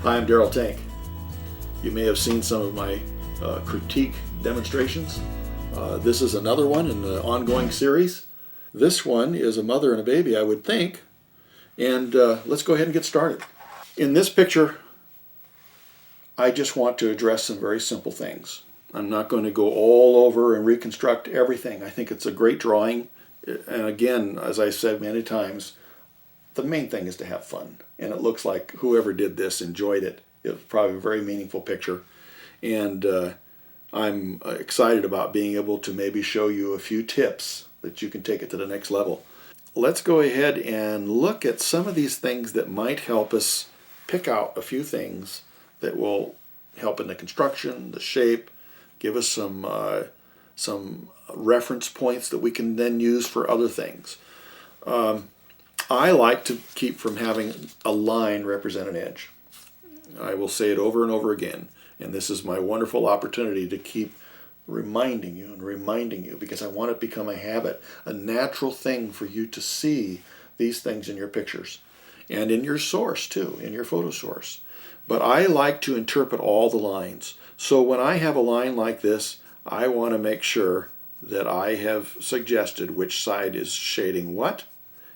Hi, I'm Darrel Tank. You may have seen some of my critique demonstrations. This is another one in the ongoing series. This one is a mother and a baby, I would think. And let's go ahead and get started. In this picture, I just want to address some very simple things. I'm not going to go all over and reconstruct everything. I think it's a great drawing. And again, as I said many times, the main thing is to have fun. And it looks like whoever did this enjoyed it. It was probably a very meaningful picture. And I'm excited about being able to maybe show you a few tips that you can take it to the next level. Let's go ahead and look at some of these things that might help us pick out a few things that will help in the construction, the shape, give us some reference points that we can then use for other things. I like to keep from having a line represent an edge. I will say it over and over again, and this is my wonderful opportunity to keep reminding you because I want it to become a habit, a natural thing for you to see these things in your pictures and in your source too, in your photo source. But I like to interpret all the lines. So when I have a line like this, I want to make sure that I have suggested which side is shading what.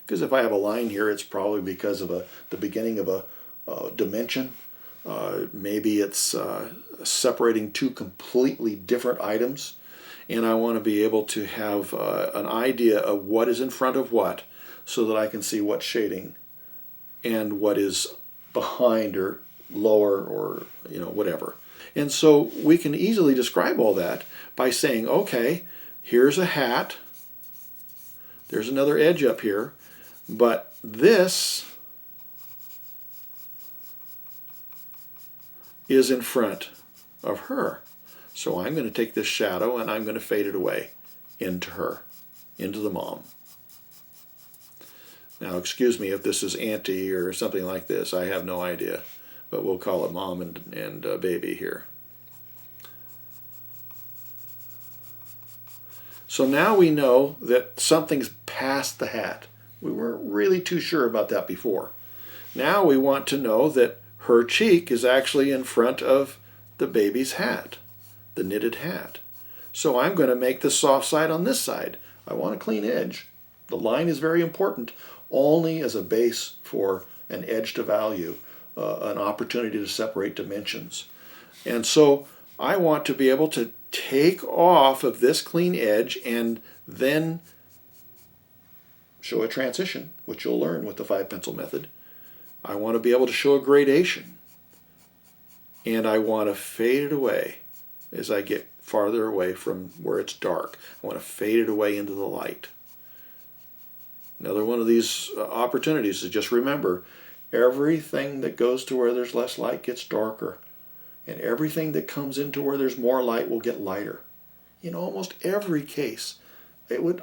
Because if I have a line here, it's probably because of the beginning of a dimension. Maybe it's separating two completely different items. And I want to be able to have an idea of what is in front of what so that I can see what's shading and what is behind or lower or whatever. And so we can easily describe all that by saying, okay, here's a hat. There's another edge up here. But this is in front of her. So I'm going to take this shadow and I'm going to fade it away into her, into the mom. Now, excuse me if this is auntie or something like this. I have no idea. But we'll call it mom and baby here. So now we know that something's past the hat. We weren't really too sure about that before. Now we want to know that her cheek is actually in front of the baby's hat, the knitted hat. So I'm going to make the soft side on this side. I want a clean edge. The line is very important, only as a base for an edge to value, an opportunity to separate dimensions. And so I want to be able to take off of this clean edge and then show a transition, which you'll learn with the 5-pencil method. I want to be able to show a gradation. And I want to fade it away as I get farther away from where it's dark. I want to fade it away into the light. Another one of these opportunities is just remember, everything that goes to where there's less light gets darker. And everything that comes into where there's more light will get lighter. In almost every case.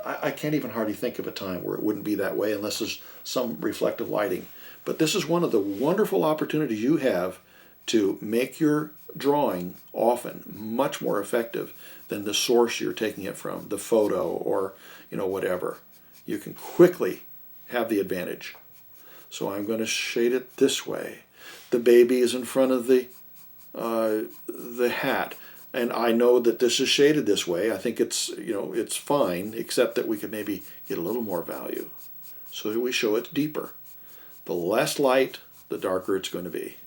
I can't even hardly think of a time where it wouldn't be that way unless there's some reflective lighting. But this is one of the wonderful opportunities you have to make your drawing often much more effective than the source you're taking it from, the photo or whatever. You can quickly have the advantage. So I'm going to shade it this way. The baby is in front of the hat. And I know that this is shaded this way. I think it's fine, except that we could maybe get a little more value. So we show it deeper. The less light, the darker it's going to be.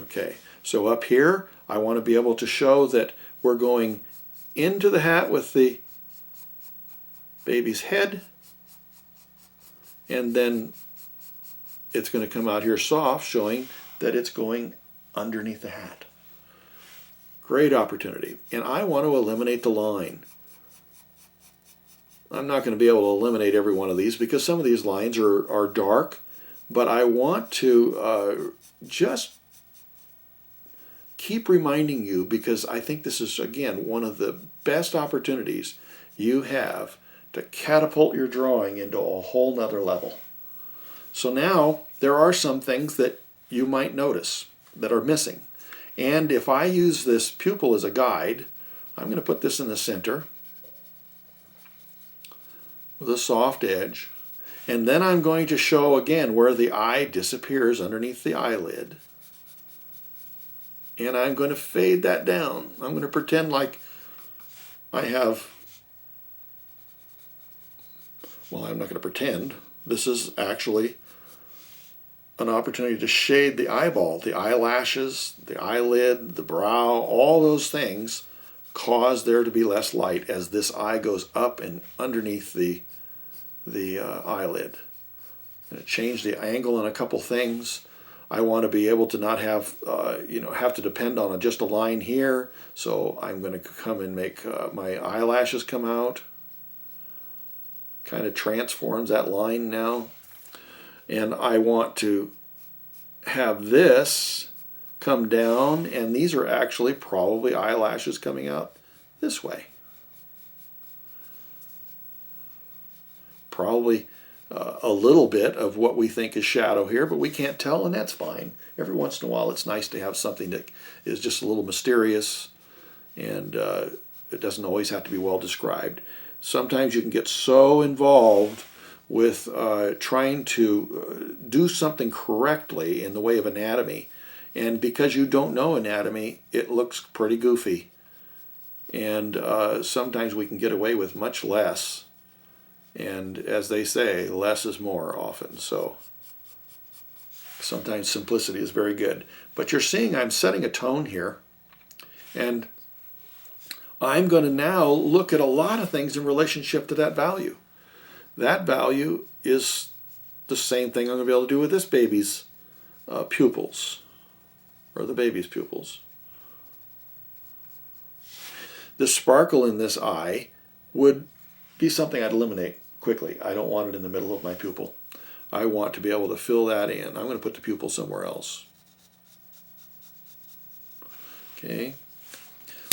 Okay, so up here, I want to be able to show that we're going into the hat with the baby's head, and then it's going to come out here soft, showing that it's going underneath the hat. Great opportunity. And I want to eliminate the line. I'm not going to be able to eliminate every one of these because some of these lines are dark, but I want to just keep reminding you because I think this is, again, one of the best opportunities you have to catapult your drawing into a whole nother level. So now there are some things that you might notice that are missing. And if I use this pupil as a guide, I'm going to put this in the center with a soft edge. And then I'm going to show again where the eye disappears underneath the eyelid. And I'm going to fade that down. I'm going to pretend like I have, well, I'm not going to pretend. This is actually an opportunity to shade the eyeball, the eyelashes, the eyelid, the brow, all those things cause there to be less light as this eye goes up and underneath the eyelid. And change the angle on a couple things. I want to be able to not have, have to depend on just a line here. So I'm going to come and make my eyelashes come out. Kind of transforms that line now. And I want to have this come down, and these are actually probably eyelashes coming out this way. Probably a little bit of what we think is shadow here, but we can't tell, and that's fine. Every once in a while it's nice to have something that is just a little mysterious, and it doesn't always have to be well described. Sometimes you can get so involved with trying to do something correctly in the way of anatomy, and because you don't know anatomy, it looks pretty goofy. And sometimes we can get away with much less. And as they say, less is more often. So sometimes simplicity is very good. But you're seeing I'm setting a tone here. And I'm going to now look at a lot of things in relationship to that value. That value is the same thing I'm going to be able to do with this baby's pupils, or the baby's pupils. The sparkle in this eye would be something I'd eliminate quickly. I don't want it in the middle of my pupil. I want to be able to fill that in. I'm going to put the pupil somewhere else. Okay.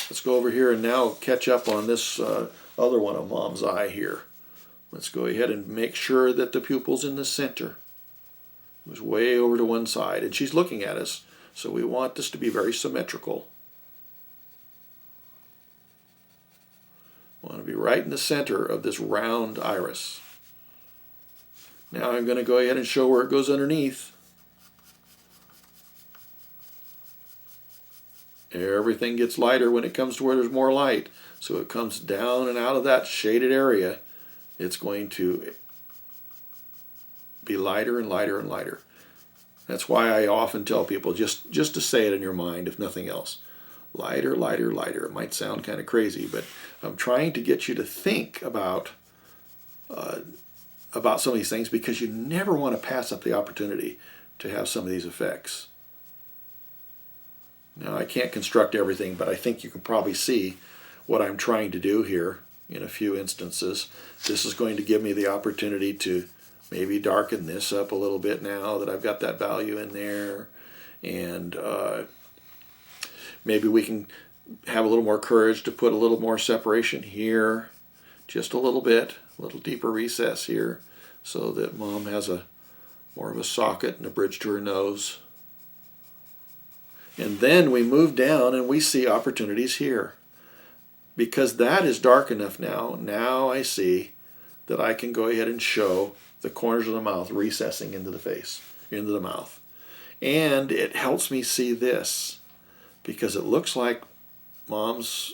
Let's go over here and now catch up on this other one of Mom's eye here. Let's go ahead and make sure that the pupil's in the center. It was way over to one side, and she's looking at us, so we want this to be very symmetrical. I want to be right in the center of this round iris. Now I'm going to go ahead and show where it goes underneath. Everything gets lighter when it comes to where there's more light. So it comes down and out of that shaded area. It's going to be lighter and lighter and lighter. That's why I often tell people just to say it in your mind, if nothing else. Lighter, lighter, lighter. It might sound kind of crazy, but I'm trying to get you to think about some of these things, because you never want to pass up the opportunity to have some of these effects. Now, I can't construct everything, but I think you can probably see what I'm trying to do here in a few instances. This is going to give me the opportunity to maybe darken this up a little bit now that I've got that value in there. And maybe we can have a little more courage to put a little more separation here, just a little bit, a little deeper recess here, so that Mom has more of a socket and a bridge to her nose. And then we move down and we see opportunities here. Because that is dark enough now, now I see that I can go ahead and show the corners of the mouth recessing into the face, into the mouth. And it helps me see this, because it looks like Mom's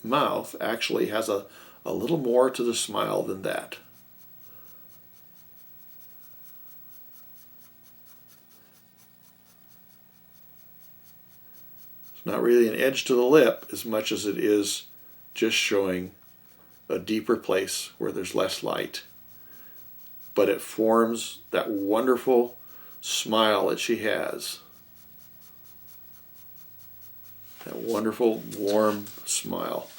mouth actually has a little more to the smile than that. It's not really an edge to the lip as much as it is just showing a deeper place where there's less light. But it forms that wonderful smile that she has. That wonderful, warm smile.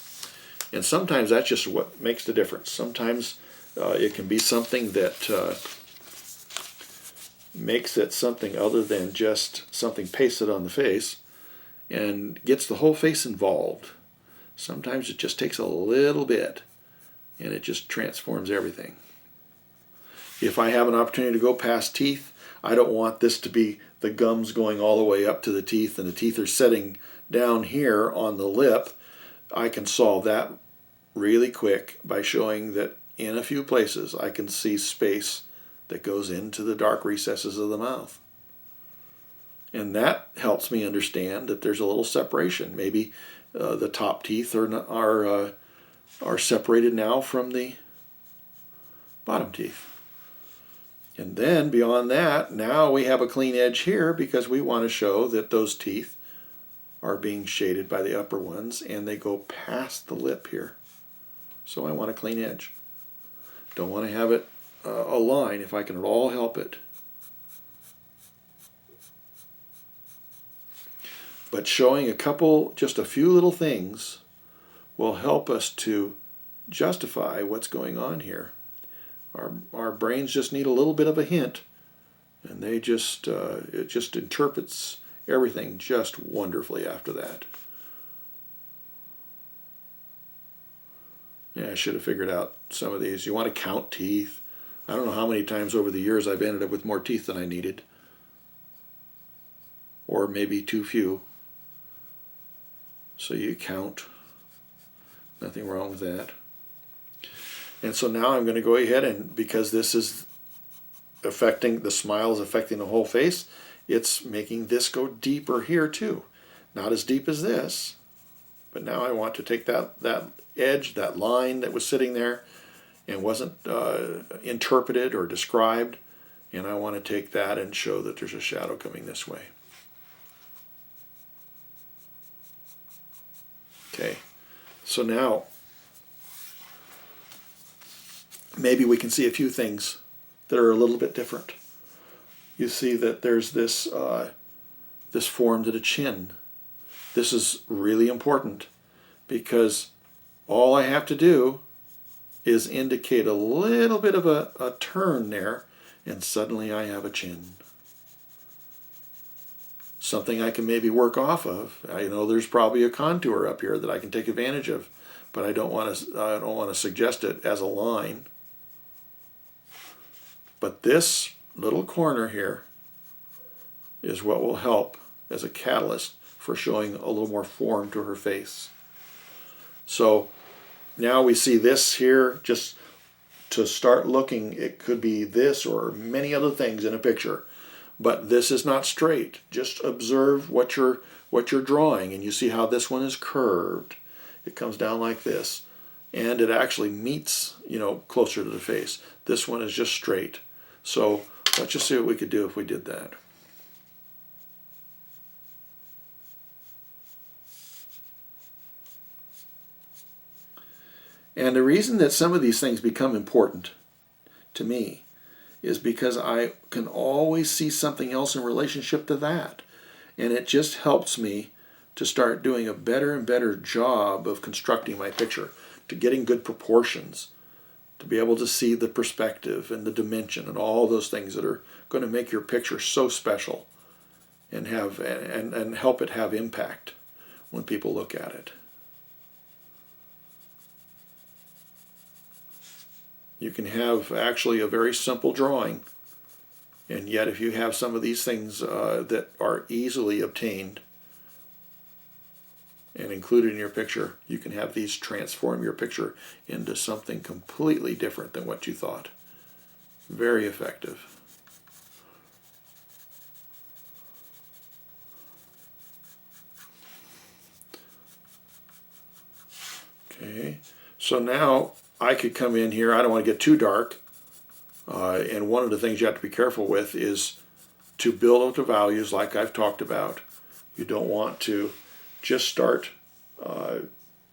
And sometimes that's just what makes the difference. Sometimes it can be something that makes it something other than just something pasted on the face and gets the whole face involved. Sometimes it just takes a little bit and it just transforms everything. If I have an opportunity to go past teeth, I don't want this to be the gums going all the way up to the teeth and the teeth are setting down here on the lip. I can solve that really quick by showing that in a few places I can see space that goes into the dark recesses of the mouth. And that helps me understand that there's a little separation. Maybe the top teeth are separated now from the bottom teeth. And then beyond that, now we have a clean edge here because we want to show that those teeth are being shaded by the upper ones and they go past the lip here. So I want a clean edge. Don't want to have it a line if I can at all help it. But showing just a few little things will help us to justify what's going on here. Our brains just need a little bit of a hint, and it just interprets everything just wonderfully after that. Yeah, I should have figured out some of these. You want to count teeth. I don't know how many times over the years I've ended up with more teeth than I needed. Or maybe too few. So you count. Nothing wrong with that. And so now I'm going to go ahead and, because this is affecting, the smile is affecting the whole face, it's making this go deeper here too. Not as deep as this, but now I want to take that edge, that line that was sitting there and wasn't interpreted or described, and I want to take that and show that there's a shadow coming this way. Okay, so now maybe we can see a few things that are a little bit different. You see that there's this form to the chin. This is really important because all I have to do is indicate a little bit of a turn there, and suddenly I have a chin. Something I can maybe work off of. I know there's probably a contour up here that I can take advantage of, but I don't want to suggest it as a line. But this little corner here is what will help as a catalyst for showing a little more form to her face. So now we see this here. Just to start looking, it could be this or many other things in a picture. But this is not straight. Just observe what you're drawing, and you see how this one is curved. It comes down like this, and it actually meets, closer to the face. This one is just straight. So let's just see what we could do if we did that. And the reason that some of these things become important to me is because I can always see something else in relationship to that. And it just helps me to start doing a better and better job of constructing my picture, to getting good proportions, to be able to see the perspective and the dimension and all those things that are going to make your picture so special and help it have impact when people look at it. You can have actually a very simple drawing, and yet if you have some of these things that are easily obtained and included in your picture, you can have these transform your picture into something completely different than what you thought. Very effective. Okay, so now I could come in here. I don't want to get too dark. And one of the things you have to be careful with is to build up the values like I've talked about. You don't want to just start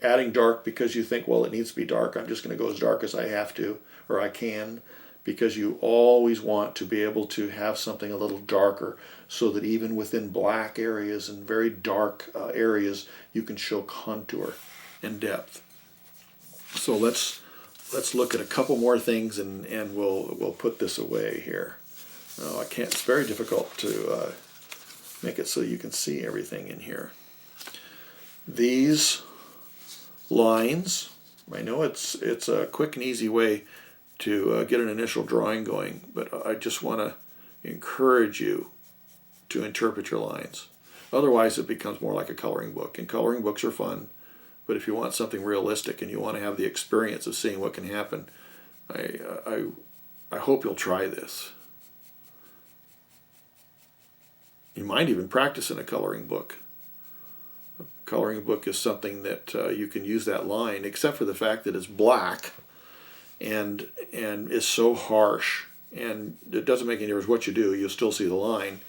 adding dark because you think, well, it needs to be dark. I'm just going to go as dark as I have to, or I can, because you always want to be able to have something a little darker so that even within black areas and very dark areas, you can show contour and depth. So let's look at a couple more things and we'll put this away here. No, I can't. It's very difficult to make it so you can see everything in here. These lines, I know it's a quick and easy way to get an initial drawing going, but I just want to encourage you to interpret your lines. Otherwise it becomes more like a coloring book, and coloring books are fun. But if you want something realistic and you want to have the experience of seeing what can happen, I hope you'll try this. You might even practice in a coloring book. A coloring book is something that you can use that line, except for the fact that it's black and is so harsh, and it doesn't make any difference what you do, you'll still see the line.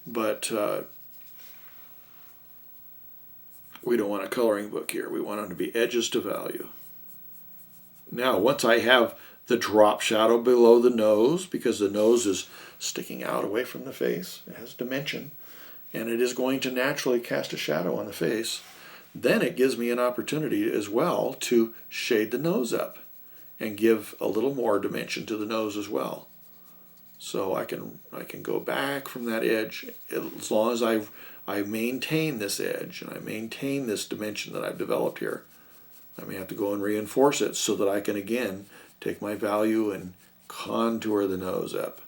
But we don't want a coloring book here. We want them to be edges to value. Now, once I have the drop shadow below the nose, because the nose is sticking out away from the face, it has dimension, and it is going to naturally cast a shadow on the face, then it gives me an opportunity as well to shade the nose up and give a little more dimension to the nose as well. So I can go back from that edge as long as I maintain this edge and I maintain this dimension that I've developed here. I may have to go and reinforce it so that I can again take my value and contour the nose up.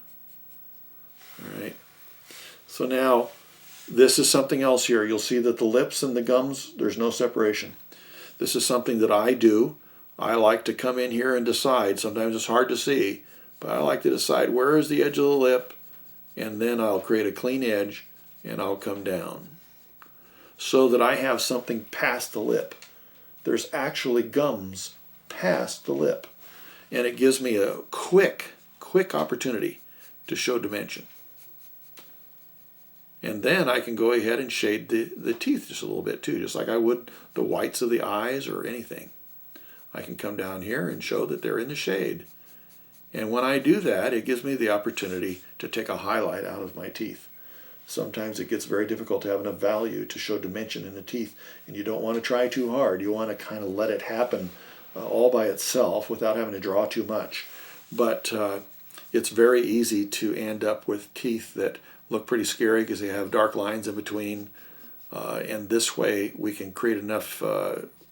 All right. So now this is something else here. You'll see that the lips and the gums, there's no separation. This is something that I do. I like to come in here and decide. Sometimes it's hard to see, but I like to decide where is the edge of the lip, and then I'll create a clean edge and I'll come down so that I have something past the lip. There's actually gums past the lip, and it gives me a quick opportunity to show dimension. And then I can go ahead and shade the teeth just a little bit too, just like I would the whites of the eyes or anything. I can come down here and show that they're in the shade. And when I do that, it gives me the opportunity to take a highlight out of my teeth. Sometimes it gets very difficult to have enough value to show dimension in the teeth, and you don't want to try too hard. You want to kind of let it happen all by itself without having to draw too much. But it's very easy to end up with teeth that look pretty scary because they have dark lines in between, and this way we can create enough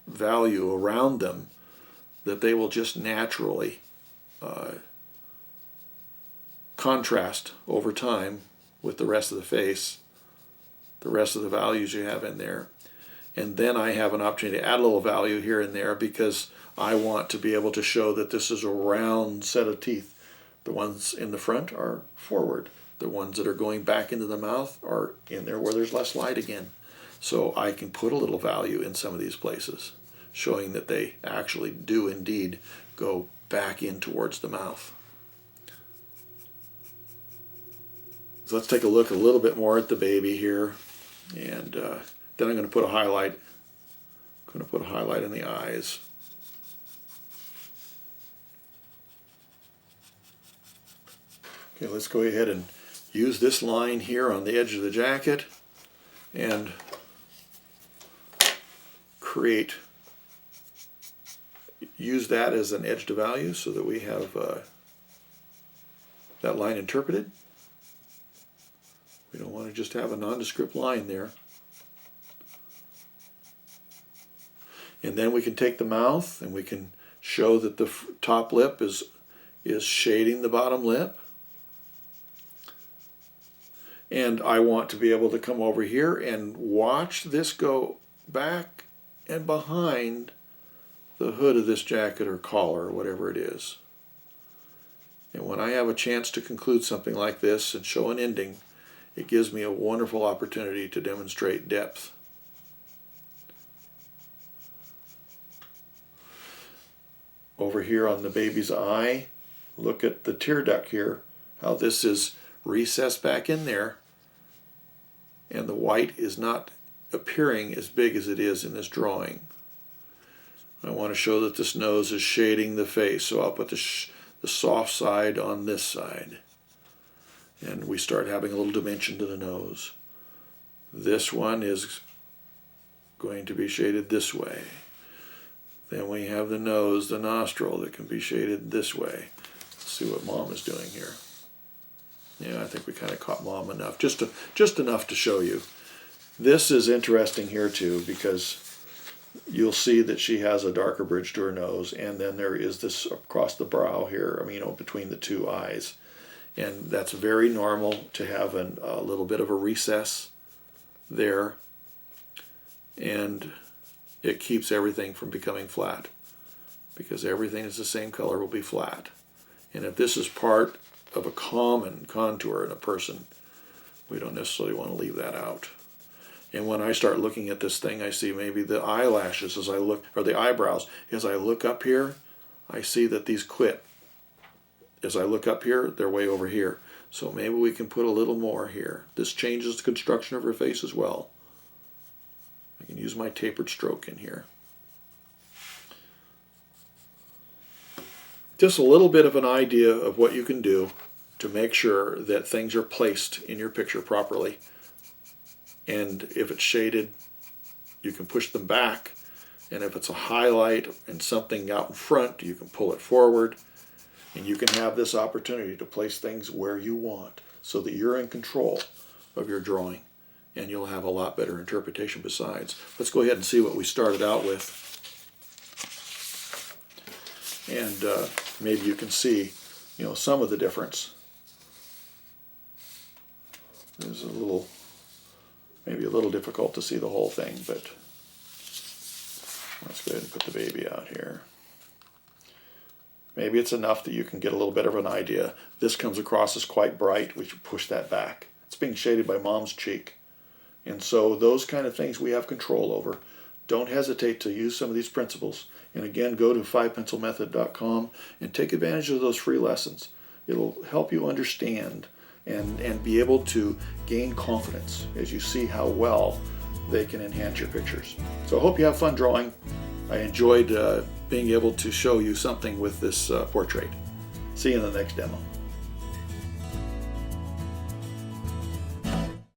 value around them that they will just naturally contrast over time with the rest of the face, the rest of the values you have in there. And then I have an opportunity to add a little value here and there because I want to be able to show that this is a round set of teeth. The ones in the front are forward. The ones that are going back into the mouth are in there where there's less light again. So I can put a little value in some of these places, showing that they actually do indeed go back in towards the mouth. So let's take a look a little bit more at the baby here, and then I'm going to put a highlight. I'm going to put a highlight in the eyes. Okay, let's go ahead and use this line here on the edge of the jacket and use that as an edge to value so that we have that line interpreted. We don't want to just have a nondescript line there. And then we can take the mouth and we can show that the top lip is shading the bottom lip. And I want to be able to come over here and watch this go back and behind the hood of this jacket or collar or whatever it is. And when I have a chance to conclude something like this and show an ending, it gives me a wonderful opportunity to demonstrate depth. Over here on the baby's eye, look at the tear duct here, how this is recessed back in there, and the white is not appearing as big as it is in this drawing. I want to show that this nose is shading the face, so I'll put the soft side on this side. And we start having a little dimension to the nose. This one is going to be shaded this way. Then we have the nose, the nostril, that can be shaded this way. Let's see what Mom is doing here. Yeah, I think we kind of caught Mom enough, just enough to show you. This is interesting here too, because you'll see that she has a darker bridge to her nose, and then there is this across the brow here, between the two eyes. And that's very normal to have a little bit of a recess there, and it keeps everything from becoming flat, because everything is the same color will be flat. And if this is part of a common contour in a person, we don't necessarily want to leave that out. And when I start looking at this thing, I see maybe the eyelashes as I look, or the eyebrows. As I look up here, I see that these quit. As I look up here, they're way over here. So maybe we can put a little more here. This changes the construction of her face as well. I can use my tapered stroke in here. Just a little bit of an idea of what you can do to make sure that things are placed in your picture properly. And if it's shaded, you can push them back. And if it's a highlight and something out in front, you can pull it forward. And you can have this opportunity to place things where you want so that you're in control of your drawing. And you'll have a lot better interpretation besides. Let's go ahead and see what we started out with. And maybe you can see, some of the difference. There's maybe a little difficult to see the whole thing, but let's go ahead and put the baby out here. Maybe it's enough that you can get a little bit of an idea. This comes across as quite bright. We should push that back. It's being shaded by mom's cheek. And so those kind of things we have control over. Don't hesitate to use some of these principles. And again, go to 5pencilmethod.com and take advantage of those free lessons. It'll help you understand and be able to gain confidence as you see how well they can enhance your pictures. So I hope you have fun drawing. I enjoyed being able to show you something with this portrait. See you in the next demo.